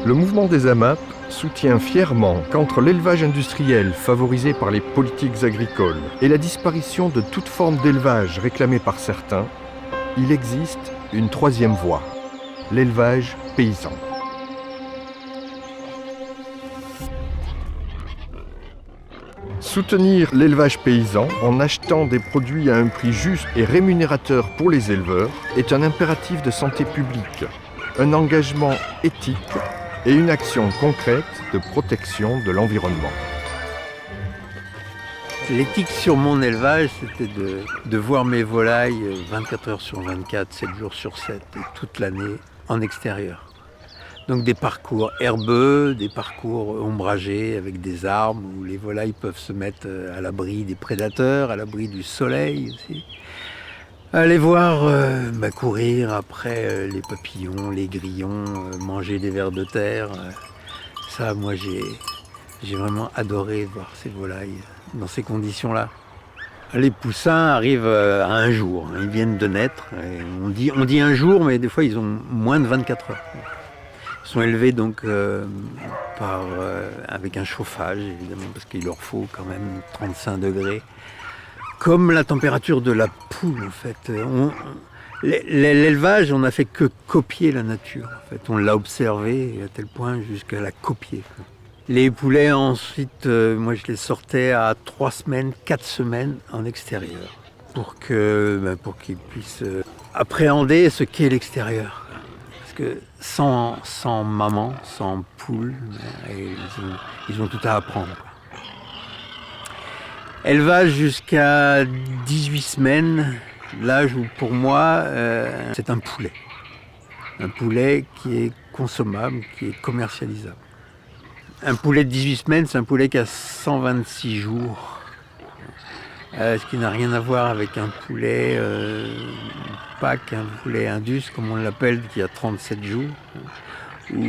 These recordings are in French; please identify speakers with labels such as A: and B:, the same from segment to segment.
A: Le mouvement des AMAP soutient fièrement qu'entre l'élevage industriel favorisé par les politiques agricoles et la disparition de toute forme d'élevage réclamée par certains, il existe une troisième voie, l'élevage paysan. Soutenir l'élevage paysan en achetant des produits à un prix juste et rémunérateur pour les éleveurs est un impératif de santé publique, un engagement éthique et une action concrète de protection de l'environnement.
B: L'éthique sur mon élevage, c'était de voir mes volailles 24 heures sur 24, 7 jours sur 7, et toute l'année en extérieur. Donc des parcours herbeux, des parcours ombragés avec des arbres où les volailles peuvent se mettre à l'abri des prédateurs, à l'abri du soleil aussi. Aller voir courir après les papillons, les grillons, manger des vers de terre. Ça, moi, j'ai vraiment adoré voir ces volailles dans ces conditions-là. Les poussins arrivent à un jour, ils viennent de naître. On dit un jour, mais des fois, ils ont moins de 24 heures. Ils sont élevés donc avec un chauffage, évidemment, parce qu'il leur faut quand même 35 degrés. Comme la température de la poule, en fait. L'élevage, on n'a fait que copier la nature. En fait. On l'a observé à tel point jusqu'à la copier. Les poulets, ensuite, moi je les sortais à 3 semaines, 4 semaines en extérieur. Pour qu'ils puissent appréhender ce qu'est l'extérieur. Parce que sans maman, sans poule, ils ont tout à apprendre. Élevage jusqu'à 18 semaines, l'âge où pour moi c'est un poulet. Un poulet qui est consommable, qui est commercialisable. Un poulet de 18 semaines, c'est un poulet qui a 126 jours. Ce qui n'a rien à voir avec un poulet pack, un poulet indus comme on l'appelle, qui a 37 jours. Ou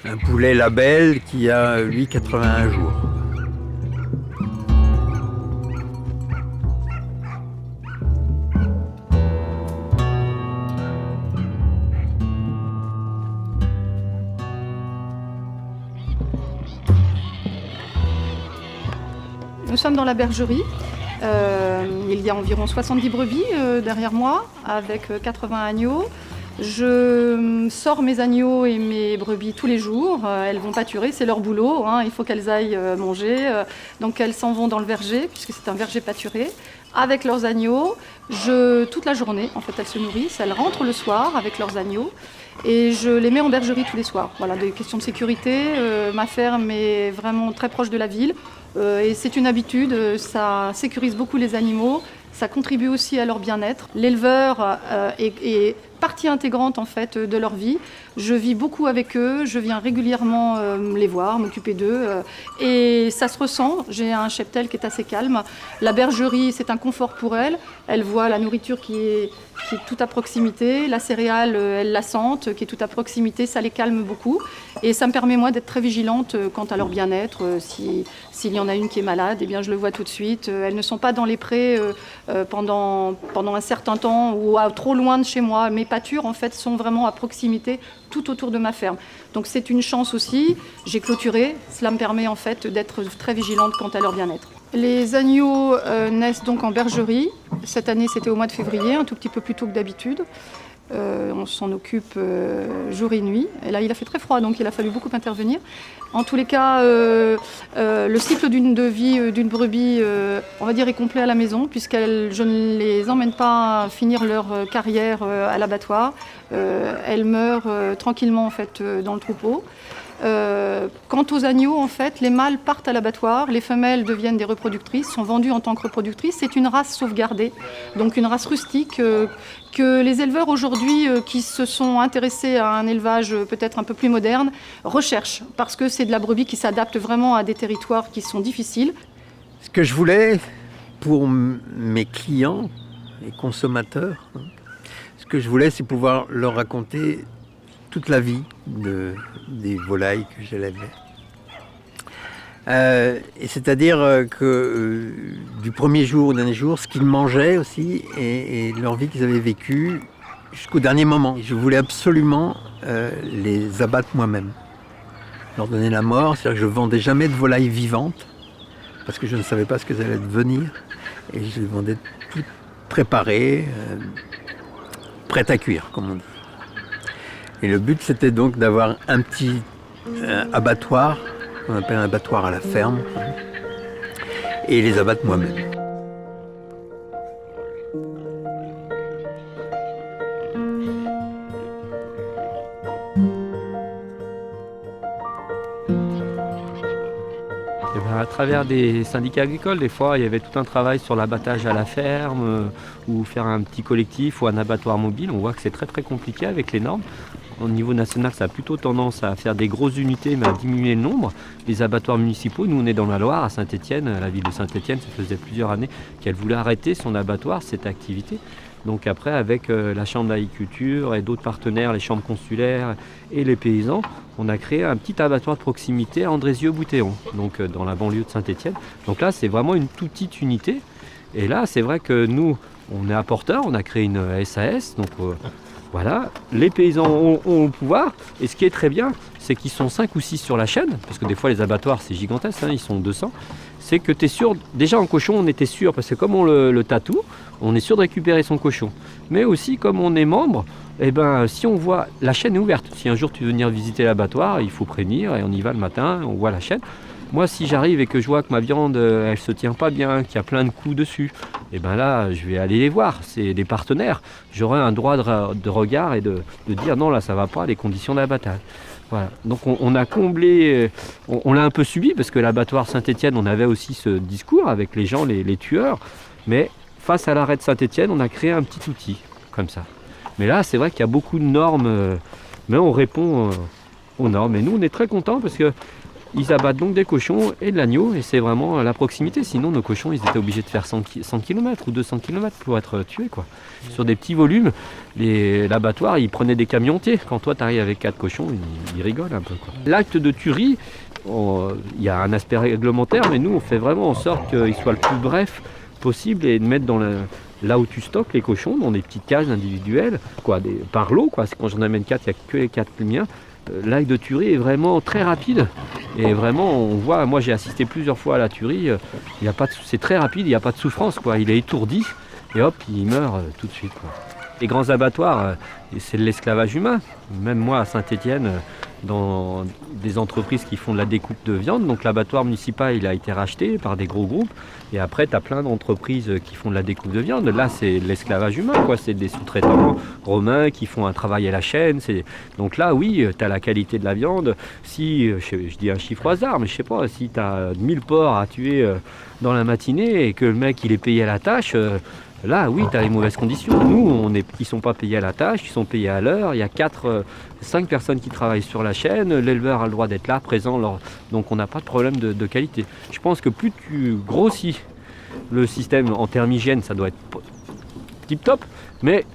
B: un poulet label qui a, lui, 81 jours.
C: Nous sommes dans la bergerie. Il y a environ 70 brebis derrière moi, avec 80 agneaux. Je sors mes agneaux et mes brebis tous les jours. Elles vont pâturer, c'est leur boulot. Il faut qu'elles aillent manger. Donc elles s'en vont dans le verger, puisque c'est un verger pâturé, avec leurs agneaux. Toute la journée, en fait, elles se nourrissent. Elles rentrent le soir avec leurs agneaux. Et je les mets en bergerie tous les soirs. Voilà, des questions de sécurité. Ma ferme est vraiment très proche de la ville. Et c'est une habitude, ça sécurise beaucoup les animaux. Ça contribue aussi à leur bien-être. L'éleveur est partie intégrante en fait de leur vie. Je vis beaucoup avec eux, je viens régulièrement les voir, m'occuper d'eux et ça se ressent. J'ai un cheptel qui est assez calme. La bergerie, c'est un confort pour elles. Elles voient la nourriture qui est tout à proximité, la céréale, elles la sentent, qui est tout à proximité, ça les calme beaucoup et ça me permet moi d'être très vigilante quant à leur bien-être. S'il y en a une qui est malade, eh bien je le vois tout de suite. Elles ne sont pas dans les prés pendant un certain temps ou trop loin de chez moi. Mes pâtures en fait sont vraiment à proximité, tout autour de ma ferme. Donc c'est une chance aussi. J'ai clôturé. Cela me permet en fait d'être très vigilante quant à leur bien-être. Les agneaux naissent donc en bergerie. Cette année, c'était au mois de février, un tout petit peu plus tôt que d'habitude. On s'en occupe jour et nuit. Et là, il a fait très froid, donc il a fallu beaucoup intervenir. En tous les cas, le cycle de vie d'une brebis, on va dire, est complet à la maison, je ne les emmène pas finir leur carrière à l'abattoir. Elles meurent tranquillement en fait dans le troupeau. Quant aux agneaux, en fait, les mâles partent à l'abattoir, les femelles deviennent des reproductrices, sont vendues en tant que reproductrices. C'est une race sauvegardée, donc une race rustique que les éleveurs aujourd'hui qui se sont intéressés à un élevage peut-être un peu plus moderne recherchent, parce que c'est de la brebis qui s'adapte vraiment à des territoires qui sont difficiles.
B: Ce que je voulais pour mes clients, les consommateurs, ce que je voulais, c'est pouvoir leur raconter toute la vie des volailles que j'élevais. Et c'est-à-dire que du premier jour au dernier jour, ce qu'ils mangeaient aussi et leur vie qu'ils avaient vécue jusqu'au dernier moment. Je voulais absolument les abattre moi-même, leur donner la mort, c'est-à-dire que je ne vendais jamais de volailles vivantes, parce que je ne savais pas ce qu'elles allaient devenir, et je les vendais toutes préparées, prêtes à cuire, comme on dit. Et le but, c'était donc d'avoir un petit abattoir, qu'on appelle un abattoir à la ferme, et les abattre moi-même.
D: À travers des syndicats agricoles, des fois, il y avait tout un travail sur l'abattage à la ferme ou faire un petit collectif ou un abattoir mobile. On voit que c'est très très compliqué avec les normes. Au niveau national, ça a plutôt tendance à faire des grosses unités, mais à diminuer le nombre. Les abattoirs municipaux, nous on est dans la Loire, à Saint-Étienne, la ville de Saint-Étienne, ça faisait plusieurs années qu'elle voulait arrêter son abattoir, cette activité. Donc après, avec la Chambre d'agriculture et d'autres partenaires, les chambres consulaires et les paysans, on a créé un petit abattoir de proximité à Andrézieux-Boutéon, donc dans la banlieue de Saint-Étienne. Donc là, c'est vraiment une toute petite unité. Et là, c'est vrai que nous, on est apporteurs, on a créé une SAS, donc voilà, les paysans ont le pouvoir. Et ce qui est très bien, c'est qu'ils sont 5 ou 6 sur la chaîne, parce que des fois, les abattoirs, c'est gigantesque, ils sont 200. C'est que tu es sûr, déjà en cochon, on était sûr, parce que comme on le tatoue, on est sûr de récupérer son cochon. Mais aussi, comme on est membre, eh ben, si on voit, la chaîne est ouverte. Si un jour tu veux venir visiter l'abattoir, il faut prévenir et on y va le matin, on voit la chaîne. Moi, si j'arrive et que je vois que ma viande, elle se tient pas bien, qu'il y a plein de coups dessus, et ben là, je vais aller les voir. C'est des partenaires. J'aurai un droit de regard et de dire non, là, ça va pas, les conditions d'abattage. Voilà. Donc on a comblé, on l'a un peu subi parce que l'abattoir Saint-Étienne, on avait aussi ce discours avec les gens, les tueurs. Mais face à l'arrêt de Saint-Étienne, on a créé un petit outil comme ça. Mais là, c'est vrai qu'il y a beaucoup de normes, mais on répond aux normes. Et nous, on est très contents parce qu'ils abattent donc des cochons et de l'agneau, et c'est vraiment à la proximité. Sinon, nos cochons, ils étaient obligés de faire 100 km ou 200 km pour être tués, quoi. Sur des petits volumes, l'abattoir, ils prenaient des camions entiers. Quand toi, tu arrives avec 4 cochons, ils rigolent un peu, quoi. L'acte de tuerie, il y a un aspect réglementaire, mais nous, on fait vraiment en sorte qu'il soit le plus bref possible et de mettre là où tu stockes les cochons, dans des petites cages individuelles, par lot, quoi. Quand j'en amène 4, il n'y a que les 4 miens. L'acte de tuerie est vraiment très rapide et vraiment on voit, moi j'ai assisté plusieurs fois à la tuerie, c'est très rapide, il n'y a pas de souffrance, quoi. Il est étourdi et hop, il meurt tout de suite, quoi. Les grands abattoirs, c'est de l'esclavage humain. Même moi à Saint-Étienne, dans des entreprises qui font de la découpe de viande, donc l'abattoir municipal il a été racheté par des gros groupes, et après tu as plein d'entreprises qui font de la découpe de viande. Là c'est l'esclavage humain, quoi. C'est des sous-traitants romains qui font un travail à la chaîne. Donc là oui, tu as la qualité de la viande. Si, je dis un chiffre au hasard, mais je sais pas, si tu as 1000 porcs à tuer dans la matinée et que le mec il est payé à la tâche, là, oui, tu as les mauvaises conditions. Nous, ils ne sont pas payés à la tâche, ils sont payés à l'heure. Il y a 5 personnes qui travaillent sur la chaîne. L'éleveur a le droit d'être là, présent. Donc, on n'a pas de problème de qualité. Je pense que plus tu grossis le système en termes hygiène, ça doit être tip-top. Mais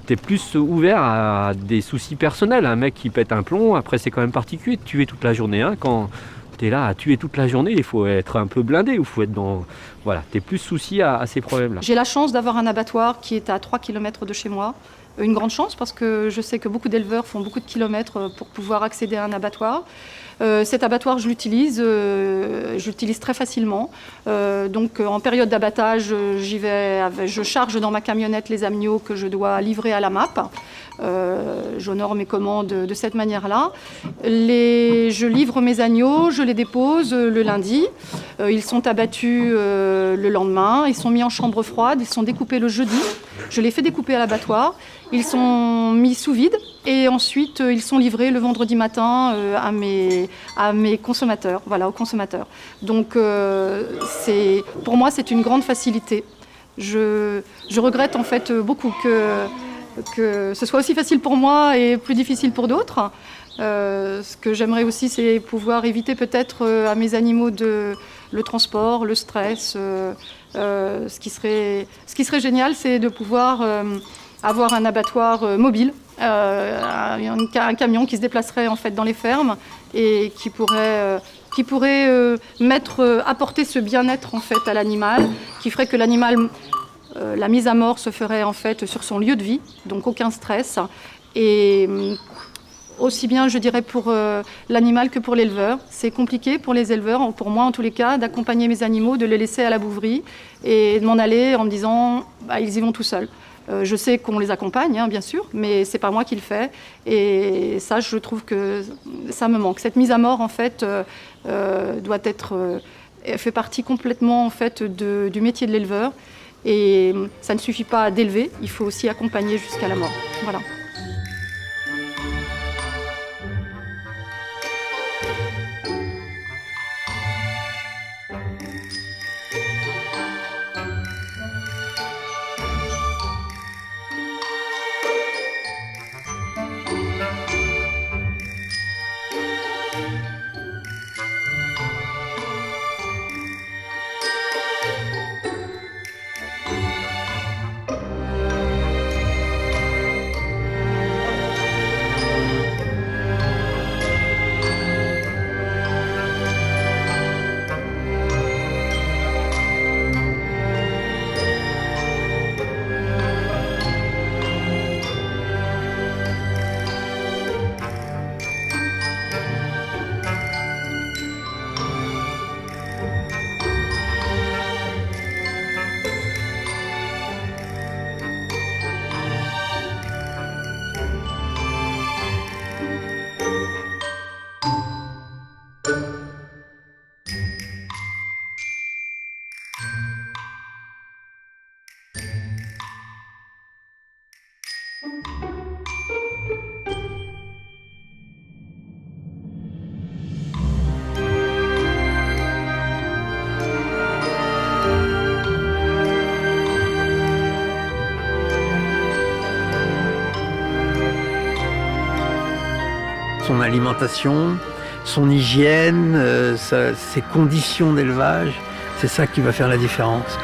D: tu es plus ouvert à des soucis personnels. Un mec qui pète un plomb, après, c'est quand même particulier de tuer toute la journée. Quand tu es là à tuer toute la journée, il faut être un peu blindé. Il faut être dans... Voilà, tu es plus souci à ces problèmes-là.
C: J'ai la chance d'avoir un abattoir qui est à 3 km de chez moi. Une grande chance parce que je sais que beaucoup d'éleveurs font beaucoup de kilomètres pour pouvoir accéder à un abattoir. Cet abattoir, je l'utilise très facilement. Donc en période d'abattage, j'y vais, je charge dans ma camionnette les agneaux que je dois livrer à la MAP. J'honore mes commandes de cette manière-là. Je livre mes agneaux, je les dépose le lundi. Ils sont abattus le lendemain. Ils sont mis en chambre froide. Ils sont découpés le jeudi. Je les fais découper à l'abattoir. Ils sont mis sous vide et ensuite ils sont livrés le vendredi matin à mes consommateurs, aux consommateurs. Donc pour moi c'est une grande facilité. Je regrette en fait beaucoup que ce soit aussi facile pour moi et plus difficile pour d'autres. Ce que j'aimerais aussi, c'est pouvoir éviter peut-être à mes animaux le transport, le stress. Ce qui serait génial, c'est de pouvoir avoir un abattoir mobile, un camion qui se déplacerait en fait dans les fermes et qui pourrait apporter ce bien-être en fait à l'animal, qui ferait que l'animal La mise à mort se ferait en fait sur son lieu de vie, donc aucun stress. Et aussi bien, je dirais, pour l'animal que pour l'éleveur. C'est compliqué pour les éleveurs, pour moi en tous les cas, d'accompagner mes animaux, de les laisser à la bouverie et de m'en aller en me disant ils y vont tout seuls. Je sais qu'on les accompagne, bien sûr, mais c'est pas moi qui le fais. Et ça, je trouve que ça me manque. Cette mise à mort, en fait, doit être, fait partie complètement en fait, du métier de l'éleveur. Et ça ne suffit pas d'élever, il faut aussi accompagner jusqu'à la mort. Voilà.
B: Son alimentation, son hygiène, ses conditions d'élevage, c'est ça qui va faire la différence.